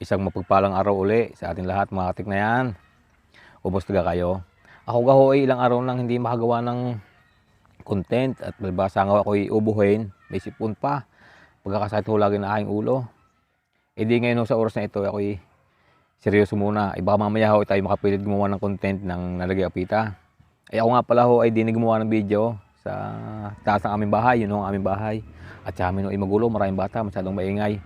Isang mapagpalang araw uli sa ating lahat mga katiknayan. Kumusta kayo? Ako gaho ay ilang araw nang hindi makagawa ng content at balbasa nga ako'y ubuhin. May sipon pa. Pagkakasakit ho lagi na aking ulo. E di ngayon ho, sa oras na ito ako'y seryoso muna. Baka mamaya ho tayo makapilit gumawa ng content ng nalagay apita. Ay ako nga pala ho ay di na gumawa ng video sa taas ng aming bahay. Yun ho ang aming bahay. At sa amin ho ay magulo, maraming bata, masyadong maingay.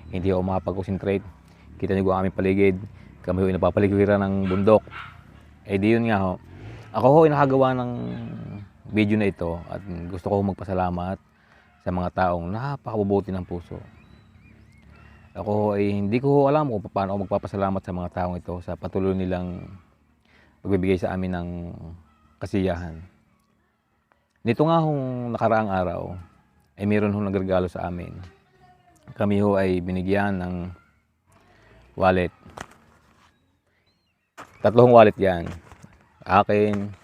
Hindi ako makapag-concentrate. Kita niyo ang aming paligid. Kami ho ay napapaligiran ng bundok. Eh di yun nga ho. Ako ho ay nakagawa ng video na ito at gusto ko magpasalamat sa mga taong napakabubuti ng puso. Ako ho ay hindi ko ho alam kung paano ako magpapasalamat sa mga taong ito sa patuloy nilang pagbibigay sa amin ng kasiyahan. Nito nga hong nakaraang araw ay mayroon hong nagregalo sa amin. Kami ho ay binigyan ng wallet. Tatlong wallet yan. Akin,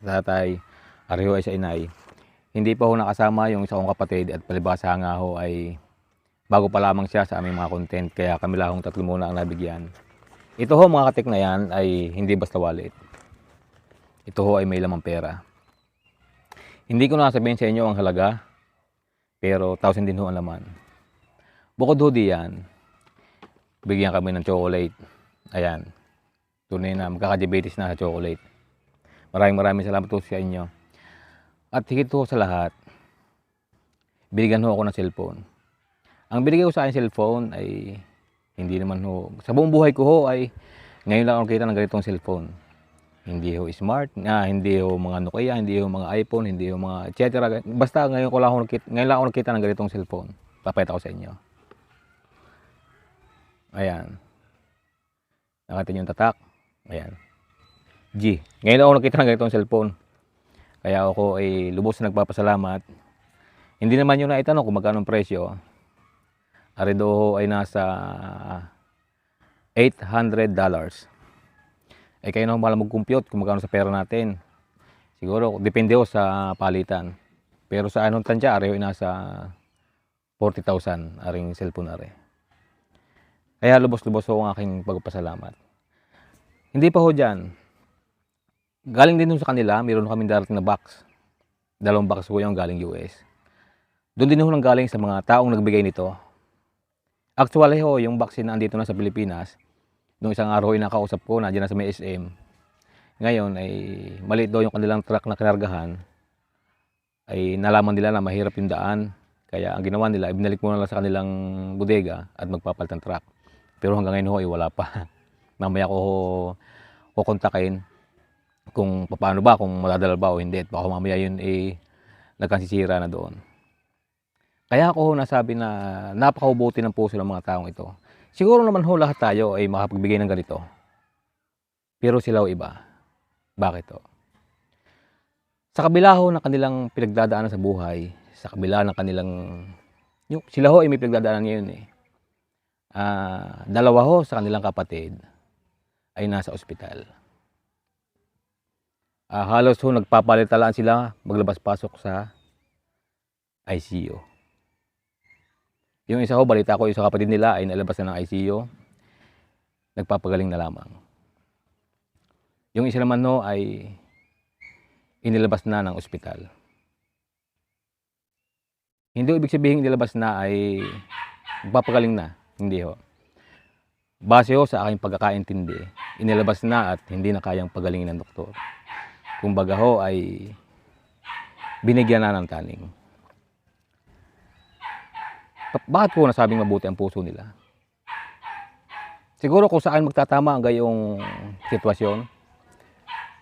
sa tatay, ariho ay sa inay. Hindi pa ho nakasama yung isa kong kapatid at palibasa nga ho ay bago pa lamang siya sa aming mga content. Kaya kami lahong tatlo muna ang nabigyan. Ito ho mga katik na yan ay hindi basta wallet. Ito ho ay may lamang pera. Hindi ko nasabihin sa inyo ang halaga, pero 1,000 din ho ang laman. Bukod ho diyan, bigyan kami ng chocolate. Ayan. Tunay na magkakadiabetes na sa chocolate. Maraming salamat po sa inyo. At higit po sa lahat, binigyan ho ako ng cellphone. Ang binigay ko sa akin cellphone ay hindi naman ho, sa buong buhay ko ho ay ngayon lang ako nakita ng ganitong cellphone. Hindi ho smart, hindi ho mga Nokia, hindi ho mga iPhone, hindi ho mga etc. Basta ngayon lang ako nakita ng ganitong cellphone. Papakita ko sa inyo. Ayan. Nakita niyo yung tatak? Ayan. G. Ngayon ako nakita ng ganitong cellphone. Kaya ako ay lubos na nagpapasalamat. Hindi naman yun naitanong kung magkano ang presyo. Arido ay nasa $800. Ay kayo na malang mag-compute kung magkano sa pera natin. Siguro, depende ho sa palitan. Pero sa anong tansya, ariho ay nasa 40,000 aring cellphone are. Kaya lubos-lubos ho ang aking pagpasalamat. Hindi pa ho dyan. Galing din sa kanila, mayroon kami darating na box. 2 box ho yung galing US. Doon din ho nang galing sa mga taong nagbigay nito. Actually ho, yung box na andito na sa Pilipinas, noong isang araw ay nakausap ko, nandiyan na sa may SM. Ngayon ay maliit daw yung kanilang truck na kinargahan. Ay nalaman nila na mahirap yung daan. Kaya ang ginawa nila, ibinalik muna lang sa kanilang bodega at magpapalit ng truck. Pero hanggang ngayon ho ay wala pa. Mamaya ko kukontakin kung paano ba, kung madadala ba o hindi. At baka mamaya yun nagkasisira na doon. Kaya ako nasabi na napakabuti ng puso ng mga taong ito. Siguro naman ho lahat tayo ay makapagbigay ng ganito. Pero sila ho iba. Bakit ho? Sa kabila ho ng kanilang pinagdadaanan sa buhay, sa kabila ng kanilang... sila ho ay may pinagdadaanan ngayon eh. Dalawa ho sa kanilang kapatid ay nasa ospital. Halos ho nagpapalitalaan sila maglabas-pasok sa ICU. Yung isa ho, balita ko, yung sa kapatid nila ay nalabas na ng ICU. Nagpapagaling na lamang. Yung isa naman ho ay inilabas na ng ospital. Hindi ibig sabihin inilabas na ay magpapagaling na. Hindi ho. Base ho sa aking pagkakaintindi, inilabas na at hindi na kayang pagalingin ng doktor. Kumbaga ho ay binigyan na ng taning. Bakit ko nasabing mabuti ang puso nila? Siguro kung saan magtatama ang gayong sitwasyon,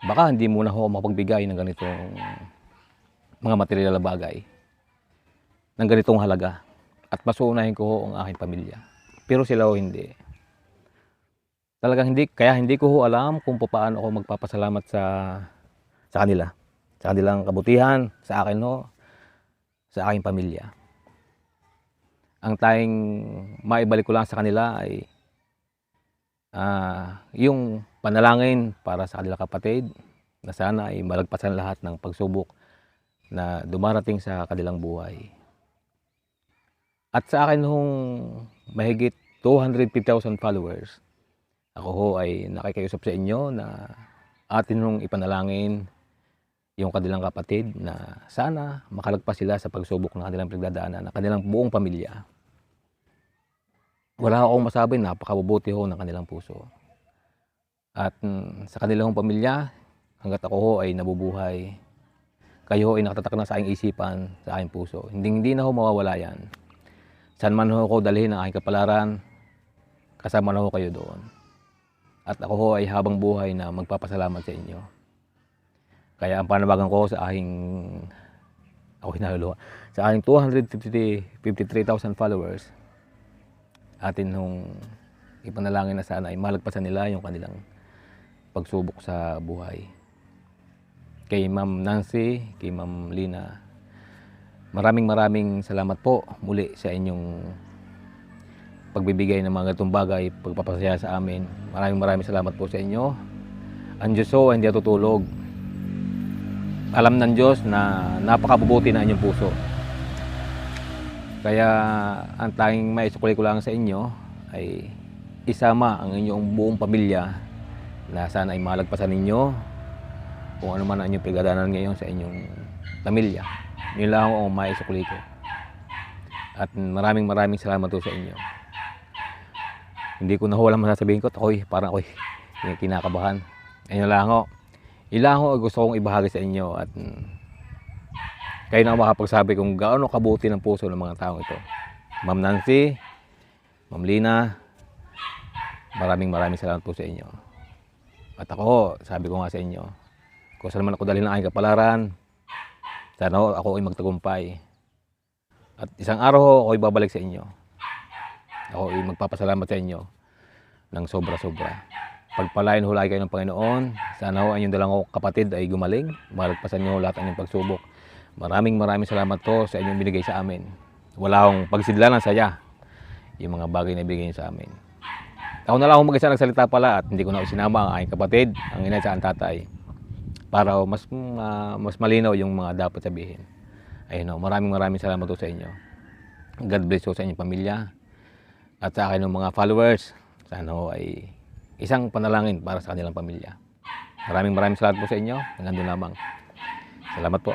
baka hindi muna ho mapagbigay ng ganitong mga material na bagay, ng ganitong halaga, at masuunahin ko ho ang aking pamilya. Pero sila ho hindi. Talagang hindi, kaya hindi ko ho alam kung paano ako magpapasalamat sa kanila, sa kanilang kabutihan, sa akin ho, sa aking pamilya. Ang tanging maibalik ko lang sa kanila ay yung panalangin para sa kanilang kapatid na sana ay malagpasan lahat ng pagsubok na dumarating sa kanilang buhay. At sa akin hong mahigit 250,000 followers, ako ho ay nakikiusap sa inyo na atin hong ipanalangin yung kanilang kapatid na sana makalagpas sila sa pagsubok na kanilang pinagdadaanan, ng kanilang buong pamilya. Wala akong masabi, napakabubuti ho ng kanilang puso. At sa kanilang pamilya, hangga't ako ho ay nabubuhay, kayo ho ay nakatatak na sa aking isipan, sa aking puso. Hindi na ho mawawala yan. Saan man ho ako dalhin ang aking kapalaran, kasama na ho kayo doon. At ako ho ay habang buhay na magpapasalamat sa inyo. Kaya ang panawagan ko sa aking, sa aking 253,000 followers, atin nung ipanalangin na sana ay malagpasan nila yung kanilang pagsubok sa buhay. Kay Ma'am Nancy, kay Ma'am Lina, maraming salamat po muli sa inyong pagbibigay ng mga ganitong bagay, pagpapasaya sa amin. Maraming salamat po sa inyo. Ang Diyos ho hindi tutulog. Alam ng Diyos na napakabubuti na inyong puso. Kaya ang tanging maisukli ko lang sa inyo ay isama ang inyong buong pamilya na sana ay malagpasan ninyo kung ano man ang inyong pinagdadaanan ngayon sa inyong pamilya. Yun lang ang maisukli ko. At maraming salamat po sa inyo. Hindi ko na ho walang masasabihin ko. Parang ako'y kinakabahan. Ayun lang ho. Ilang ho gusto kong ibahagi sa inyo at kayo na makapagsabi kung gaano kabuti ng puso ng mga taong ito. Ma'am Nancy, Ma'am Lina, maraming salamat po sa inyo. At ako, sabi ko nga sa inyo, kung saan man ako dalhin ng aking kapalaran, sana ako ay magtagumpay. At isang araw ho, ako ay babalik sa inyo. Ako ay magpapasalamat sa inyo ng sobra-sobra. Pagpalain ho lagi kayo ng Panginoon. Sana ho ang inyong dalang kapatid ay gumaling. Malagpasan nyo lahat ang inyong pagsubok. Maraming salamat po sa inyong binigay sa amin. Wala akong pagsidlan ng saya yung mga bagay na ibigay niyo sa amin. Ako na lang akong mag-isa nagsalita pala at hindi ko na sinama ang aking kapatid, ang ina at ang tatay, para mas malinaw yung mga dapat sabihin. Ayun ho, maraming salamat po sa inyo. God bless po sa inyong pamilya at sa akin ng mga followers. Sana ho ay isang panalangin para sa kanilang pamilya. Maraming salamat po sa inyo. Hanggang doon lamang. Salamat po.